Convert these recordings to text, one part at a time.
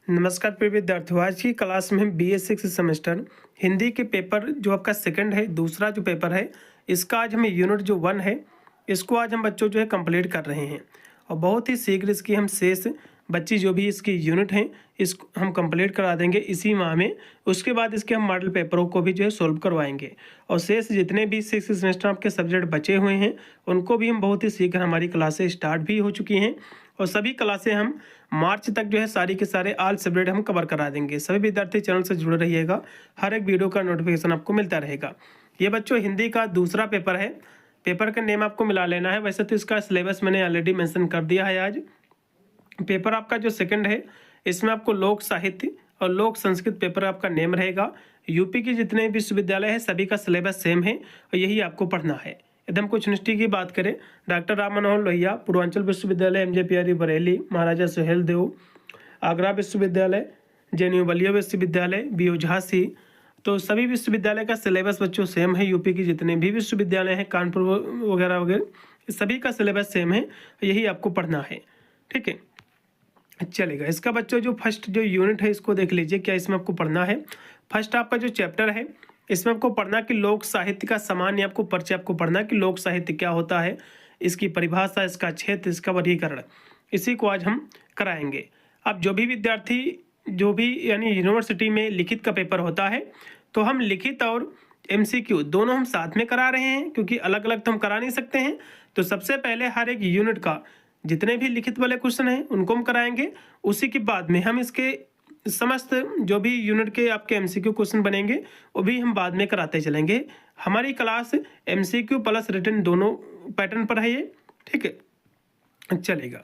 नमस्कार प्रिय विद्यार्थियों। आज की क्लास में हम BA 6 सेमेस्टर हिंदी के पेपर जो आपका सेकंड है, दूसरा जो पेपर है, इसका आज हमें यूनिट जो 1 है, इसको आज हम बच्चों जो है कंप्लीट कर रहे हैं। और बहुत ही शीघ्र इसकी हम शेष बच्ची जो भी इसकी यूनिट हैं, इसको हम कंप्लीट करा देंगे इसी माह में। उसके बाद इसके हम मॉडल पेपरों को भी जो है सोल्व करवाएंगे। और शेष जितने भी 6 सेमेस्टर आपके सब्जेक्ट बचे हुए हैं, उनको भी हम बहुत ही शीघ्र हमारी क्लासें स्टार्ट भी हो चुकी हैं। और सभी क्लासें हम मार्च तक जो है सारी के सारे ऑल सब्जेक्ट हम कवर करा देंगे। सभी विद्यार्थी चैनल से जुड़े रहिएगा, हर एक वीडियो का नोटिफिकेशन आपको मिलता रहेगा। ये बच्चों हिंदी का दूसरा पेपर है। पेपर का नेम आपको मिला लेना है। वैसे तो इसका सिलेबस मैंने ऑलरेडी मेंशन कर दिया है। आज पेपर आपका जो सेकंड है, इसमें आपको लोक साहित्य और लोक संस्कृत पेपर आपका नेम रहेगा। यूपी के जितने विश्वविद्यालय हैं सभी का सिलेबस सेम है और यही आपको पढ़ना है। यदि हम कुछ यूनिवर्सिटी की बात करें, डॉक्टर राम मनोहर लोहिया पूर्वांचल विश्वविद्यालय, MJPRE बरेली, महाराजा सुहेल देव, आगरा विश्वविद्यालय, JNU बलिया विश्वविद्यालय, BO झांसी, तो सभी विश्वविद्यालय का सिलेबस बच्चों सेम है। यूपी की जितने भी विश्वविद्यालय हैं, कानपुर वगैरह वगैरह, सभी का सिलेबस सेम है, यही आपको पढ़ना है। ठीक है, चलेगा। इसका बच्चों जो फर्स्ट जो यूनिट है, इसको देख लीजिए क्या इसमें आपको पढ़ना है। फर्स्ट आपका जो चैप्टर है, इसमें आपको पढ़ना कि लोक साहित्य का सामान्य आपको परिचय आपको पढ़ना कि लोक साहित्य क्या होता है, इसकी परिभाषा, इसका क्षेत्र, इसका वर्गीकरण, इसी को आज हम कराएंगे। अब जो भी विद्यार्थी जो भी यानी यूनिवर्सिटी में लिखित का पेपर होता है, तो हम लिखित और MCQ दोनों हम साथ में करा रहे हैं, क्योंकि अलग अलग तो हम करा नहीं सकते हैं। तो सबसे पहले हर एक यूनिट का जितने भी लिखित वाले क्वेश्चन हैं उनको हम कराएंगे। उसी के बाद में हम इसके समस्त जो भी यूनिट के आपके MCQ क्वेश्चन बनेंगे वो भी हम बाद में कराते चलेंगे। हमारी क्लास MCQ प्लस रिटन दोनों पैटर्न पर है ये। ठीक है, चलेगा।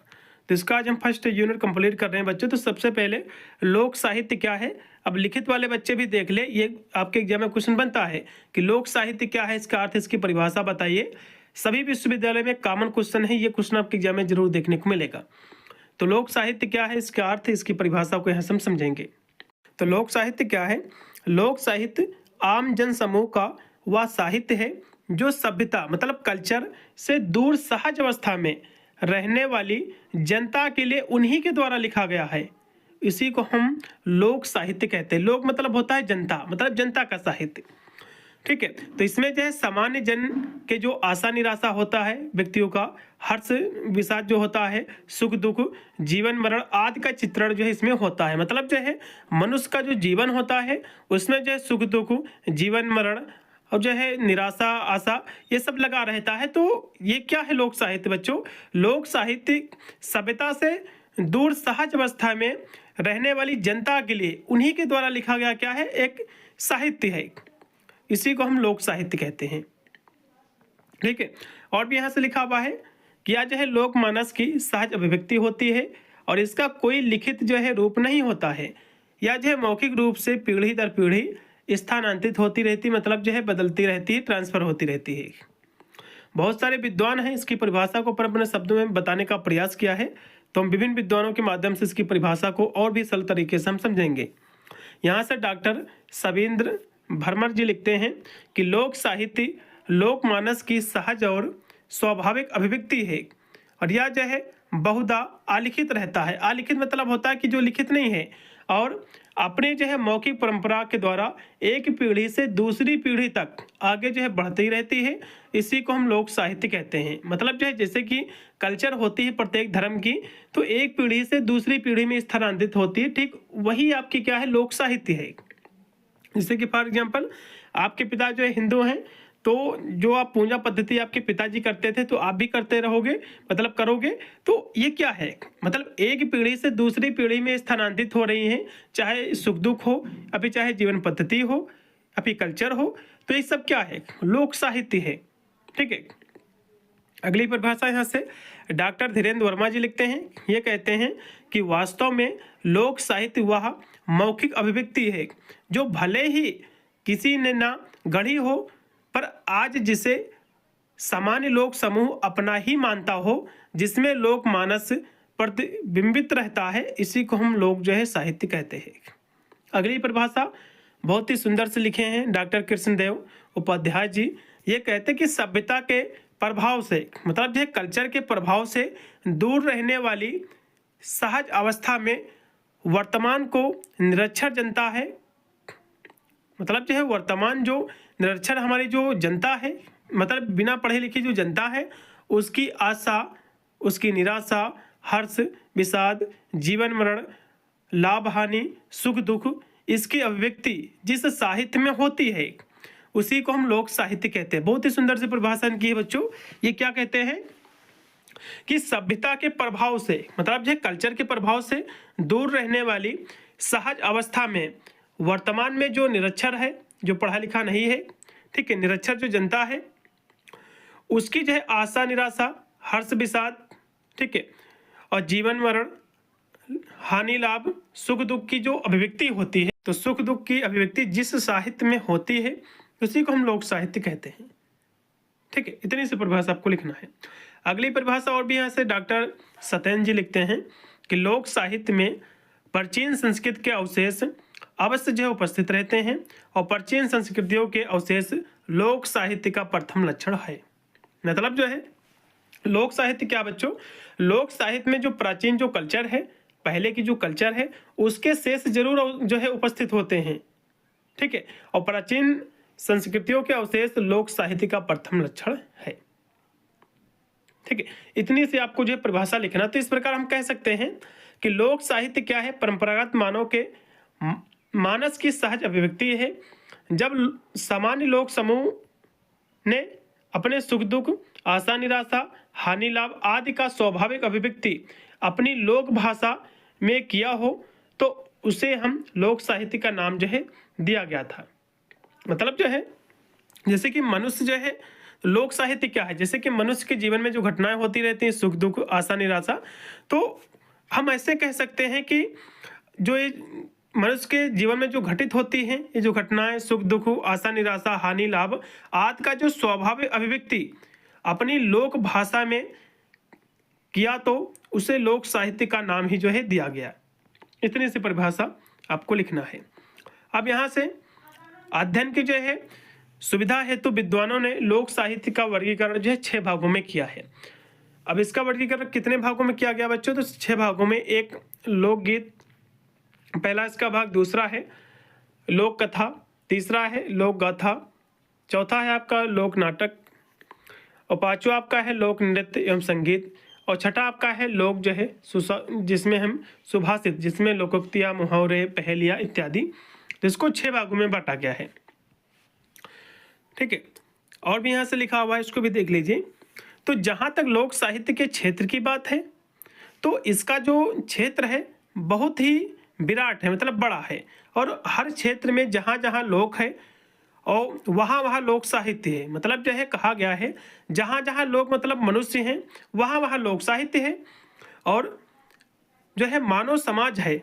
तो इसका आज हम फर्स्ट यूनिट कंप्लीट कर रहे हैं बच्चों। तो सबसे पहले लोक साहित्य क्या है, अब लिखित वाले बच्चे भी देख ले, ये आपके एग्जाम में क्वेश्चन बनता है कि लोक साहित्य क्या है, इसका अर्थ, इसकी परिभाषा बताइए। सभी विश्वविद्यालय में कॉमन क्वेश्चन है, ये क्वेश्चन आपके एग्जाम में जरूर देखने को मिलेगा। तो लोक साहित्य क्या है, इसका अर्थ, इसकी परिभाषा को यहाँ से हम समझेंगे। तो लोक साहित्य क्या है? लोक साहित्य आम जन समूह का वह साहित्य है जो सभ्यता मतलब कल्चर से दूर सहज अवस्था में रहने वाली जनता के लिए उन्हीं के द्वारा लिखा गया है। इसी को हम लोक साहित्य कहते हैं। लोक मतलब होता है जनता, मतलब जनता का साहित्य। ठीक है, तो इसमें जो है सामान्य जन के जो आशा निराशा होता है, व्यक्तियों का हर्ष विषाद जो होता है, सुख दुख, जीवन मरण आदि का चित्रण जो है इसमें होता है। मतलब जो है मनुष्य का जो जीवन होता है उसमें जो है सुख दुख, जीवन मरण और जो है निराशा आशा, ये सब लगा रहता है। तो ये क्या है लोक साहित्य बच्चों? लोक साहित्य सभ्यता से दूर सहज अवस्था में रहने वाली जनता के लिए उन्हीं के द्वारा लिखा गया क्या है, एक साहित्य है। इसी को हम लोक साहित्य कहते हैं। ठीक है, और भी यहाँ से लिखा हुआ है कि यह जो है लोक मानस की सहज अभिव्यक्ति होती है और इसका कोई लिखित जो है रूप नहीं होता है। यह जो है मौखिक रूप से पीढ़ी दर पीढ़ी स्थानांतरित होती रहती, मतलब जो है बदलती रहती है, ट्रांसफर होती रहती है। बहुत सारे विद्वान हैं इसकी परिभाषा को पर अपने शब्दों में बताने का प्रयास किया है। तो हम विभिन्न विद्वानों के माध्यम से इसकी परिभाषा को और भी सरल तरीके से हम समझेंगे। यहाँ से डॉक्टर सविंद्र भरमर जी लिखते हैं कि लोक साहित्य लोकमानस की सहज और स्वाभाविक अभिव्यक्ति है और यह जो है बहुधा अलिखित रहता है। अलिखित मतलब होता है कि जो लिखित नहीं है और अपने जो है मौखिक परंपरा के द्वारा एक पीढ़ी से दूसरी पीढ़ी तक आगे जो है बढ़ती रहती है। इसी को हम लोक साहित्य कहते हैं। मतलब जो है जैसे कि कल्चर होती है प्रत्येक धर्म की, तो एक पीढ़ी से दूसरी पीढ़ी में स्थानांतरित होती है। ठीक वही आपकी क्या है, लोक साहित्य है। जैसे कि फॉर एग्जाम्पल आपके पिता जो है हिंदू हैं, तो जो आप पूजा पद्धति आपके पिताजी करते थे तो आप भी करते रहोगे, मतलब करोगे। तो ये क्या है, मतलब एक पीढ़ी से दूसरी पीढ़ी में स्थानांतरित हो रही हैं, चाहे सुख दुख हो, अभी चाहे जीवन पद्धति हो, अभी कल्चर हो। तो ये सब क्या है, लोक साहित्य है। ठीक है, अगली परिभाषा यहाँ से डॉक्टर धीरेन्द्र वर्मा जी लिखते हैं। ये कहते हैं कि वास्तव में लोक साहित्य वह मौखिक अभिव्यक्ति है जो भले ही किसी ने ना गढ़ी हो, पर आज जिसे सामान्य लोक समूह अपना ही मानता हो, जिसमें लोक मानस प्रतिबिंबित रहता है, इसी को हम लोक जो है साहित्य कहते हैं। अगली परिभाषा बहुत ही सुंदर से लिखे हैं डॉक्टर कृष्णदेव उपाध्याय जी। ये कहते हैं कि सभ्यता के प्रभाव से, मतलब जो कल्चर के प्रभाव से दूर रहने वाली सहज अवस्था में वर्तमान को निरक्षर जनता है, मतलब जो है वर्तमान जो निरक्षर हमारी जो जनता है, मतलब बिना पढ़े लिखे जो जनता है, उसकी आशा, उसकी निराशा, हर्ष, विषाद, जीवन मरण, लाभ हानि, सुख दुख, इसकी अभिव्यक्ति जिस साहित्य में होती है उसी को हम लोक साहित्य कहते हैं। बहुत ही सुंदर से परिभाषा की है बच्चों। ये क्या कहते हैं कि सभ्यता के प्रभाव से, मतलब जो कल्चर के प्रभाव से दूर रहने वाली सहज अवस्था में वर्तमान में जो निरक्षर है, जो पढ़ा लिखा नहीं है, ठीक है, निरक्षर जो जनता है, उसकी जो है आशा निराशा, हर्ष विषाद, ठीक है, और जीवन मरण, हानि लाभ, सुख दुख की जो अभिव्यक्ति होती है, तो सुख दुख की अभिव्यक्ति जिस साहित्य में होती है उसी को हम लोक साहित्य कहते हैं। ठीक है, इतनी सी परिभाषा आपको लिखना है। अगली परिभाषा और भी यहाँ से डॉक्टर सत्येंद्र जी लिखते हैं कि लोक साहित्य में प्राचीन संस्कृत के अवशेष अवश्य जो उपस्थित रहते हैं और प्राचीन संस्कृतियों के अवशेष लोक साहित्य का प्रथम लक्षण है। मतलब जो है लोक साहित्य क्या बच्चों, लोक साहित्य में जो प्राचीन जो कल्चर है, पहले की जो कल्चर है, उसके शेष जरूर जो है उपस्थित होते हैं। ठीक है, और प्राचीन संस्कृतियों के अवशेष लोक साहित्य का प्रथम लक्षण है। ठीक है, इतनी सी आपको जो है परिभाषा लिखना। तो इस प्रकार हम कह सकते हैं कि लोक साहित्य क्या है, परंपरागत मानव के मानस की सहज अभिव्यक्ति है। जब सामान्य लोक समूह ने अपने सुख दुख, आशा निराशा, हानि लाभ आदि का स्वाभाविक अभिव्यक्ति अपनी लोक भाषा में किया हो तो उसे हम लोक साहित्य का नाम जो है दिया गया था। मतलब जो है जैसे कि मनुष्य जो है, लोक साहित्य क्या है, जैसे कि मनुष्य के जीवन में जो घटनाएं होती रहती हैं, सुख दुख, आशा निराशा, तो हम ऐसे कह सकते हैं कि जो ये मनुष्य के जीवन में जो घटित होती हैं, ये जो घटनाएं सुख दुख, आशा निराशा, हानि लाभ आदि का जो स्वाभाविक अभिव्यक्ति अपनी लोक भाषा में किया तो उसे लोक साहित्य का नाम ही जो है दिया गया। इतनी सी परिभाषा आपको लिखना है। अब यहाँ से अध्ययन की जो है सुविधा हेतु विद्वानों ने लोक साहित्य का वर्गीकरण जो है 6 भागों में किया है। अब इसका वर्गीकरण कितने भागों में किया गया बच्चों, तो 6 भागों में। एक लोकगीत, पहला इसका भाग, दूसरा है लोक कथा, तीसरा है लोक गाथा, चौथा है आपका लोक नाटक, और पांचवा आपका है लोक नृत्य एवं संगीत, और छठा आपका है लोक जो है जिसमें हम सुभाषित, जिसमें लोकोक्तियाँ, मुहावरे, पहेलियाँ इत्यादि, जिसको 6 भागों में बांटा गया है। ठीक है, और भी यहाँ से लिखा हुआ है, इसको भी देख लीजिए। तो जहाँ तक लोक साहित्य के क्षेत्र की बात है तो इसका जो क्षेत्र है बहुत ही विराट है, मतलब बड़ा है, और हर क्षेत्र में जहाँ जहाँ लोक है और वहाँ वहाँ लोक साहित्य है। मतलब जो है कहा गया है जहाँ जहाँ लोग मतलब मनुष्य हैं वहाँ वहाँ लोक साहित्य है, और जो है मानव समाज है,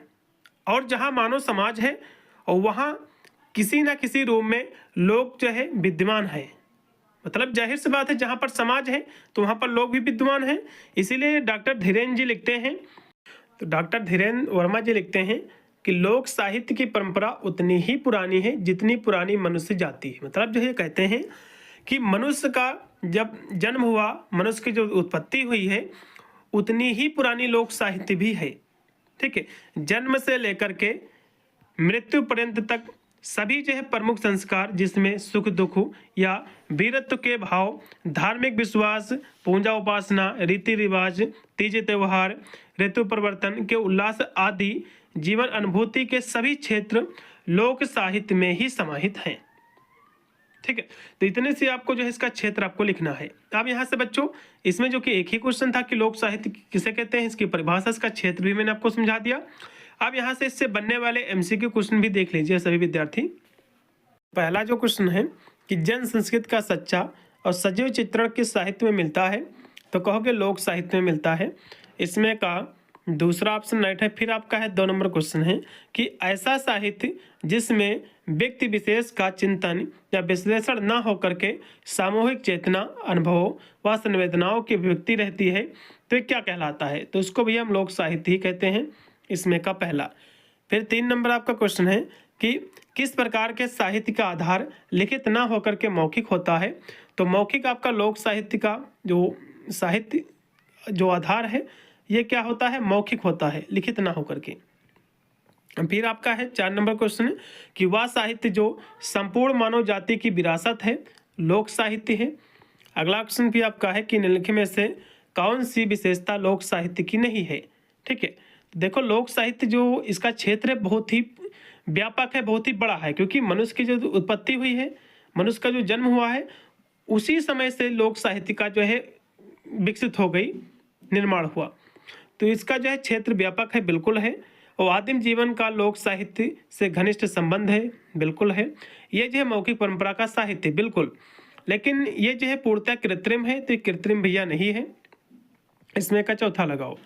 और जहाँ मानव समाज है और वहाँ किसी न किसी रूप में लोग जो है विद्यमान है। मतलब जाहिर सी बात है जहाँ पर समाज है तो वहाँ पर लोग भी विद्यमान हैं। इसीलिए डॉक्टर धीरेन्द्र जी लिखते हैं, तो डॉक्टर धीरेन्द्र वर्मा जी लिखते हैं कि लोक साहित्य की परंपरा उतनी ही पुरानी है जितनी पुरानी मनुष्य जाति है। मतलब जो है कहते हैं कि मनुष्य का जब जन्म हुआ, मनुष्य की जो उत्पत्ति हुई है, उतनी ही पुरानी लोक साहित्य भी है। ठीक है, जन्म से लेकर के मृत्यु पर्यंत तक सभी जो है प्रमुख संस्कार, जिसमें सुख दुख या वीरत्व के भाव, धार्मिक विश्वास, पूजा उपासना, रीति रिवाज, तीज त्योहार, ऋतु परिवर्तन के उल्लास आदि जीवन अनुभूति के सभी क्षेत्र लोक साहित्य में ही समाहित हैं। ठीक है, तो इतने से आपको जो है इसका क्षेत्र आपको लिखना है। अब यहाँ से बच्चों इसमें जो कि एक ही क्वेश्चन था कि लोक साहित्य किसे कहते हैं, इसकी परिभाषा, इसका क्षेत्र भी मैंने आपको समझा दिया। अब यहाँ से इससे बनने वाले एमसीक्यू क्वेश्चन भी देख लीजिए सभी विद्यार्थी। पहला जो क्वेश्चन है कि जन संस्कृति का सच्चा और सजीव चित्रण किस साहित्य में मिलता है, तो कहोगे लोक साहित्य में मिलता है। इसमें का दूसरा ऑप्शन राइट है। फिर आपका है 2 नंबर क्वेश्चन है कि ऐसा साहित्य जिसमें व्यक्ति विशेष का चिंतन या विश्लेषण न होकर के सामूहिक चेतना, अनुभवों व संवेदनाओं की अभिव्यक्ति रहती है, तो ये क्या कहलाता है, तो इसको भी हम लोक साहित्य ही कहते हैं। इसमें का पहला। फिर 3 नंबर आपका क्वेश्चन है कि किस प्रकार के साहित्य का आधार लिखित ना होकर के मौखिक होता है, तो मौखिक आपका लोक साहित्य का जो साहित्य जो आधार है ये क्या होता है, मौखिक होता है, लिखित ना होकर के। फिर आपका है 4 नंबर क्वेश्चन कि वह साहित्य जो संपूर्ण मानव जाति की विरासत है, लोक साहित्य है। अगला क्वेश्चन भी आपका है कि निम्नलिखित में से कौन सी विशेषता लोक साहित्य की नहीं है। ठीक है, तो देखो लोक साहित्य जो इसका क्षेत्र है बहुत ही व्यापक है, बहुत ही बड़ा है, क्योंकि मनुष्य की जो उत्पत्ति हुई है, मनुष्य का जो जन्म हुआ है, उसी समय से लोक साहित्य का जो है विकसित हो गई, निर्माण हुआ। तो इसका जो है क्षेत्र व्यापक है, बिल्कुल है। और आदिम जीवन का लोक साहित्य से घनिष्ठ संबंध है, बिल्कुल है। ये जो है मौखिक परंपरा का साहित्य, बिल्कुल। लेकिन ये जो है पूर्णतः कृत्रिम है, तो ये कृत्रिम भैया नहीं है, इसमें का चौथा लगाओ।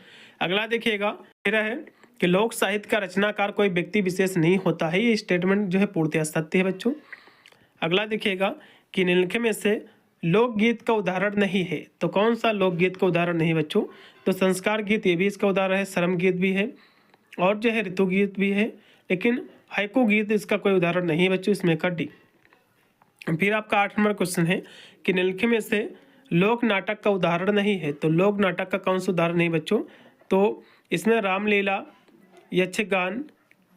अगला देखिएगा मेरा है कि लोक साहित्य का रचनाकार कोई व्यक्ति विशेष नहीं होता है, ये स्टेटमेंट जो है पूर्णतः सत्य है बच्चों। अगला देखिएगा कि निम्नलिखित में से लोकगीत का उदाहरण नहीं है, तो कौन सा लोकगीत का उदाहरण नहीं बच्चों? तो संस्कार गीत ये भी इसका उदाहरण है, श्रम गीत भी है, और जो है ऋतु गीत भी है, लेकिन हाइकू गीत इसका कोई उदाहरण नहीं है बच्चों, इसमें का डी। फिर आपका 8 नंबर क्वेश्चन है कि निम्नलिखित में से लोक नाटक का उदाहरण नहीं है, तो लोक नाटक का कौन सा उदाहरण नहीं बच्चों? तो इसमें रामलीला, यक्षगान,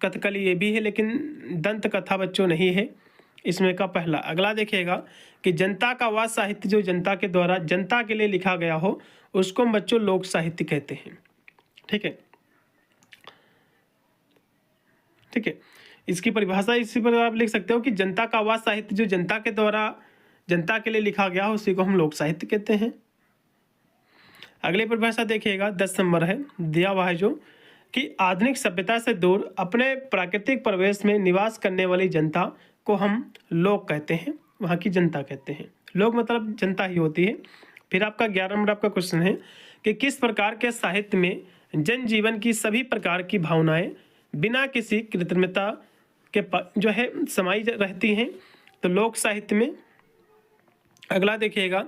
कथकली ये भी है, लेकिन दंत कथा बच्चों नहीं है, इसमें का पहला। अगला देखिएगा कि जनता का वह साहित्य जो जनता के द्वारा जनता के लिए लिखा गया हो, उसको हम बच्चों लोक साहित्य कहते हैं। ठीक है, ठीक है, इसकी परिभाषा इसी पर आप लिख सकते हो कि जनता का वह साहित्य जो जनता के द्वारा जनता के लिए लिखा गया हो, उसी को हम लोक साहित्य कहते हैं। अगली परिभाषा देखिएगा 10 नंबर है, दिया हुआ है जो कि आधुनिक सभ्यता से दूर अपने प्राकृतिक परिवेश में निवास करने वाली जनता को हम लोक कहते हैं, वहाँ की जनता कहते हैं। लोक मतलब जनता ही होती है। फिर आपका 11 नंबर आपका क्वेश्चन है कि किस प्रकार के साहित्य में जनजीवन की सभी प्रकार की भावनाएं बिना किसी कृत्रिमता के जो है समाई रहती हैं, तो लोक साहित्य में। अगला देखिएगा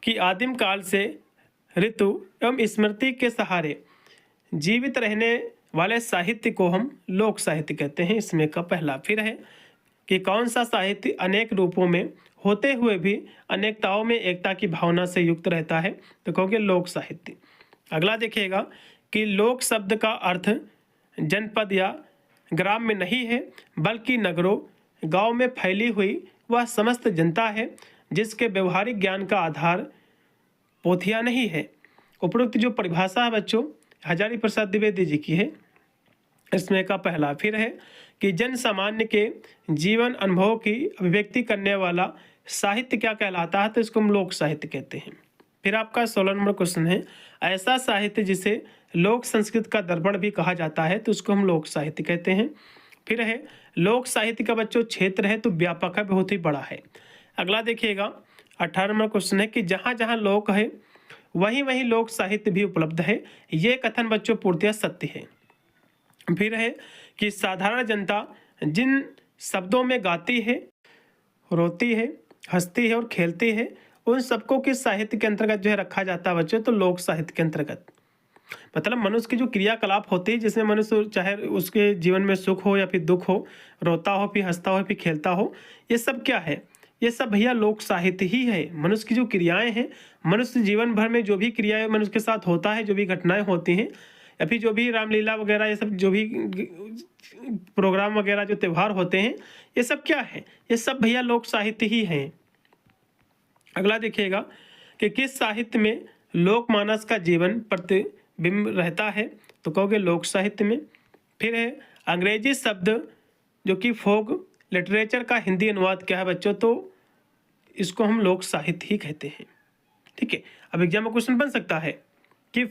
कि आदिम काल से ऋतु एवं स्मृति के सहारे जीवित रहने वाले साहित्य को हम लोक साहित्य कहते हैं, इसमें का पहला। फिर है कि कौन सा साहित्य अनेक रूपों में होते हुए भी अनेकताओं में एकता की भावना से युक्त रहता है, तो कहोगे लोक साहित्य। अगला देखिएगा कि लोक शब्द का अर्थ जनपद या ग्राम में नहीं है, बल्कि नगरों गांव में फैली हुई वह समस्त जनता है जिसके व्यवहारिक ज्ञान का आधार पोथिया नहीं है। उपरोक्त जो परिभाषा है बच्चों हजारी प्रसाद द्विवेदी जी की है, इसमें का पहला। फिर है कि जन सामान्य के जीवन अनुभव की अभिव्यक्ति करने वाला साहित्य क्या कहलाता है, तो इसको हम लोक साहित्य कहते हैं। फिर आपका 16 नंबर क्वेश्चन है ऐसा साहित्य जिसे लोक संस्कृत का दर्पण भी कहा जाता है, तो उसको हम लोक साहित्य कहते हैं। फिर है लोक साहित्य का बच्चों क्षेत्र है तो व्यापक है, बहुत ही बड़ा है। अगला देखिएगा 18 नंबर क्वेश्चन है कि जहाँ जहाँ लोक है वहीं वहीं लोक साहित्य भी उपलब्ध है, ये कथन बच्चों पूर्णतः सत्य है। फिर है कि साधारण जनता जिन शब्दों में गाती है, रोती है, हंसती है और खेलती है, उन सबको किस साहित्य के अंतर्गत जो है रखा जाता है बच्चों, तो लोक साहित्य के अंतर्गत। मतलब मनुष्य की जो क्रियाकलाप होती है जिसमें मनुष्य चाहे उसके जीवन में सुख हो या फिर दुख हो, रोता हो फिर हंसता हो फिर खेलता हो, ये सब क्या है, ये सब भैया लोक साहित्य ही है। मनुष्य की जो क्रियाएं हैं, मनुष्य जीवन भर में जो भी क्रियाएं मनुष्य के साथ होता है, जो भी घटनाएं होती हैं, या फिर जो भी रामलीला वगैरह ये सब जो भी प्रोग्राम वगैरह जो त्यौहार होते हैं, ये सब क्या है, ये सब भैया लोक साहित्य ही हैं। अगला देखिएगा कि किस साहित्य में लोकमानस का जीवन प्रतिबिंब रहता है, तो कहोगे लोक साहित्य में। फिर है अंग्रेजी शब्द जो कि फोक लिटरेचर का हिंदी अनुवाद क्या है बच्चों, तो इसको हम लोक साहित्य ही कहते हैं। ठीक है, अब एग्जाम में क्वेश्चन बन सकता है कि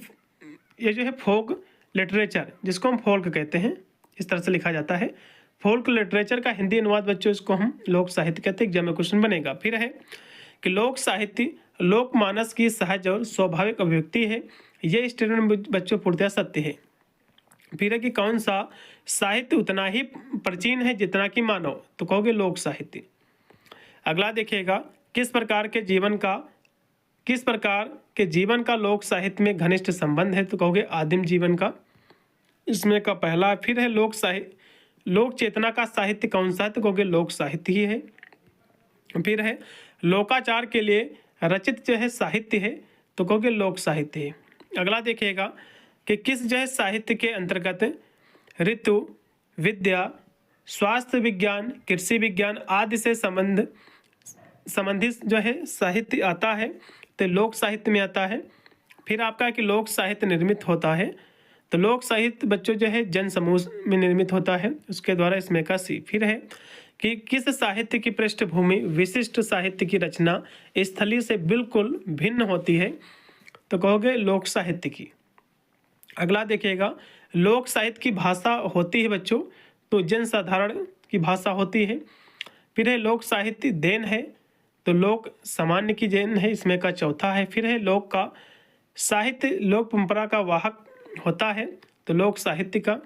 ये जो है फोक लिटरेचर जिसको हम फोल्क कहते हैं, इस तरह से लिखा जाता है, फोल्क लिटरेचर का हिंदी अनुवाद बच्चों इसको हम लोक साहित्य कहते हैं, एग्जाम में क्वेश्चन बनेगा। फिर है कि लोक साहित्य लोकमानस की सहज और स्वाभाविक अभिव्यक्ति है, ये स्टेटमेंट बच्चों पूर्णतः सत्य है। फिर है कि कौन सा साहित्य उतना ही प्राचीन है जितना कि मानव, तो कहोगे लोक साहित्य। अगला देखिएगा किस प्रकार के जीवन का लोक साहित्य में घनिष्ठ संबंध है, तो कहोगे आदिम जीवन का, इसमें का पहला। फिर है लोक चेतना का साहित्य कौन सा है, तो कहोगे लोक साहित्य ही है। फिर है लोकाचार के लिए रचित जो है साहित्य है, तो कहोगे लोक साहित्य है। अगला देखिएगा कि किस जो है साहित्य के अंतर्गत ऋतु विद्या, स्वास्थ्य विज्ञान, कृषि विज्ञान आदि से संबंधित जो है साहित्य आता है, तो लोक साहित्य में आता है। फिर आपका कि लोक साहित्य निर्मित होता है, तो लोक साहित्य बच्चों जो है जन समूह में निर्मित होता है, उसके द्वारा इसमें का सी। फिर है कि किस साहित्य की पृष्ठभूमि विशिष्ट साहित्य की रचना स्थलीय से बिल्कुल भिन्न होती है, तो कहोगे लोक साहित्य की। अगला देखिएगा, लोक साहित्य की भाषा होती है बच्चों, तो जनसाधारण की भाषा होती है। फिर है लोक साहित्य देन है, तो लोक सामान्य की देन है, इसमें का चौथा है। फिर है लोक का साहित्य लोक परंपरा का वाहक होता है, तो लोक साहित्य का।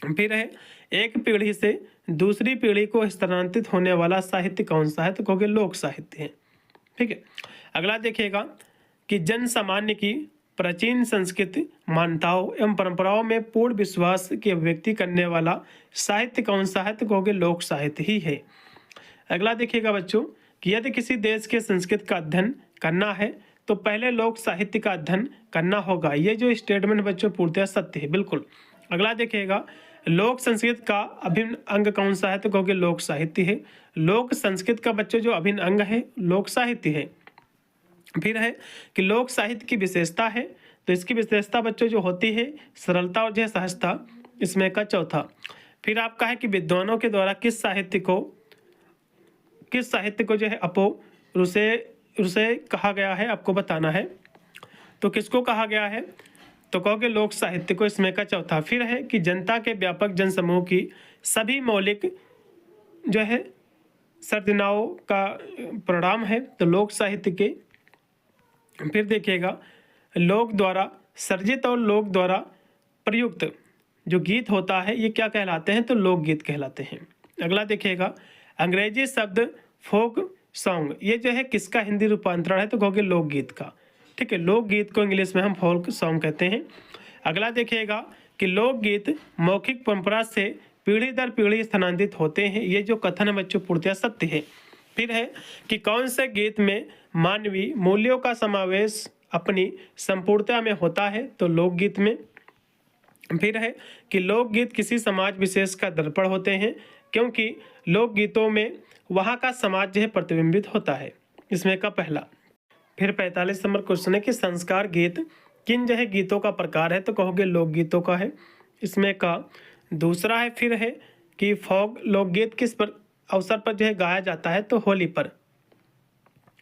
फिर है एक पीढ़ी से दूसरी पीढ़ी को स्थानांतरित होने वाला साहित्य कौन सा है, तो कहोगे लोक साहित्य है। ठीक है। अगला देखिएगा कि जन सामान्य की प्राचीन संस्कृति मान्यताओं एवं परंपराओं में पूर्ण विश्वास की अभिव्यक्ति करने वाला साहित्य कौन सा है, तो कहोगे लोक साहित्य ही है। अगला देखिएगा बच्चों कि यदि किसी देश के संस्कृति का अध्ययन करना है तो पहले लोक साहित्य का अध्ययन करना होगा। ये जो स्टेटमेंट बच्चों पूर्णतः सत्य है, बिल्कुल। अगला देखिएगा, लोक संस्कृति का अभिन्न अंग कौन सा है, तो कहोगे लोक साहित्य है। लोक संस्कृति का बच्चों जो अभिन्न अंग है लोक साहित्य है। फिर है कि लोक साहित्य की विशेषता है, तो इसकी विशेषता बच्चों जो होती है सरलता और जो है सहजता, इसमें का चौथा। फिर आपका है कि विद्वानों के द्वारा किस साहित्य को जो है रुसे कहा गया है, आपको बताना है। तो किसको कहा गया है, तो कहोगे लोक साहित्य को, इसमें का चौथा। फिर है कि जनता के व्यापक जनसमूह की सभी मौलिक जो है संरचनाओं का परिणाम है, तो लोक साहित्य के। फिर देखिएगा, लोक द्वारा सर्जित और लोक द्वारा प्रयुक्त जो गीत होता है ये क्या कहलाते हैं, तो लोकगीत कहलाते हैं। अगला देखिएगा, अंग्रेजी शब्द फोक सॉन्ग ये जो है किसका हिंदी रूपांतरण है, तो कहोगे लोकगीत का। ठीक है, लोकगीत को इंग्लिश में हम फोक सॉन्ग कहते हैं। अगला देखिएगा कि लोकगीत मौखिक परंपरा से पीढ़ी दर पीढ़ी स्थानांतरित होते हैं, ये जो कथन है बच्चों पूर्णतः सत्य है। फिर है कि कौन से गीत में मानवीय मूल्यों का समावेश अपनी संपूर्णता में होता है, तो लोकगीत में। फिर है कि लोकगीत किसी समाज विशेष का दर्पण होते हैं, क्योंकि लोकगीतों में वहाँ का समाज जो है प्रतिबिंबित होता है, इसमें का पहला। फिर 45 नंबर क्वेश्चन है कि संस्कार गीत किन जो है गीतों का प्रकार है, तो कहोगे लोकगीतों का है, इसमें का दूसरा है। फिर है कि फोक लोकगीत किस पर अवसर पर जो है गाया जाता है, तो होली पर,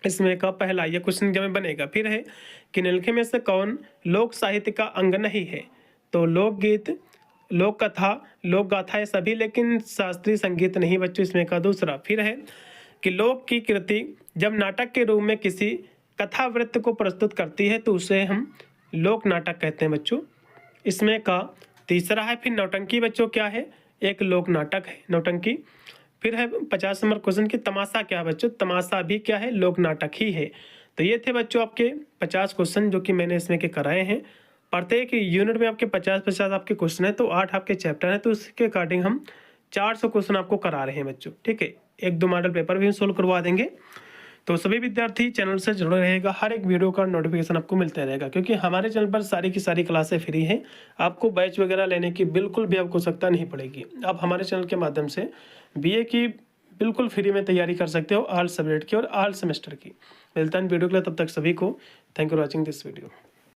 इसमें का पहला ये क्वेश्चन जब बनेगा। फिर है कि निम्नलिखित में से कौन लोक साहित्य का अंग नहीं है, तो लोकगीत, लोक कथा, लोक गाथा ये सभी, लेकिन शास्त्रीय संगीत नहीं बच्चों, इसमें का दूसरा। फिर है कि लोक की कृति जब नाटक के रूप में किसी कथा वृत्त को प्रस्तुत करती है तो उसे हम लोक नाटक कहते हैं बच्चों, इसमें का तीसरा है। फिर नौटंकी बच्चों क्या है, एक लोक नाटक है नौटंकी। फिर है 50 नंबर क्वेश्चन की तमाशा क्या है बच्चों, तमाशा भी क्या है, लोक नाटक ही है। तो ये थे बच्चों आपके 50 क्वेश्चन जो कि मैंने इसमें के कराए हैं। प्रत्येक यूनिट में आपके 50-50 आपके क्वेश्चन है, तो 8 आपके चैप्टर हैं, तो उसके अकॉर्डिंग हम 400 क्वेश्चन आपको करा रहे हैं बच्चों। ठीक है, 1-2 मॉडल पेपर भी सोल्व करवा देंगे। तो सभी विद्यार्थी चैनल से जुड़े रहेगा, हर एक वीडियो का नोटिफिकेशन आपको मिलता रहेगा, क्योंकि हमारे चैनल पर सारी की सारी क्लासें फ्री हैं। आपको बैच वगैरह लेने की बिल्कुल भी आपको आवश्यकता नहीं पड़ेगी। आप हमारे चैनल के माध्यम से BA की बिल्कुल फ्री में तैयारी कर सकते हो, ऑल सब्जेक्ट की और ऑल सेमेस्टर की। मिलता है वीडियो के लिए, तब तक सभी को thank you for watching this video.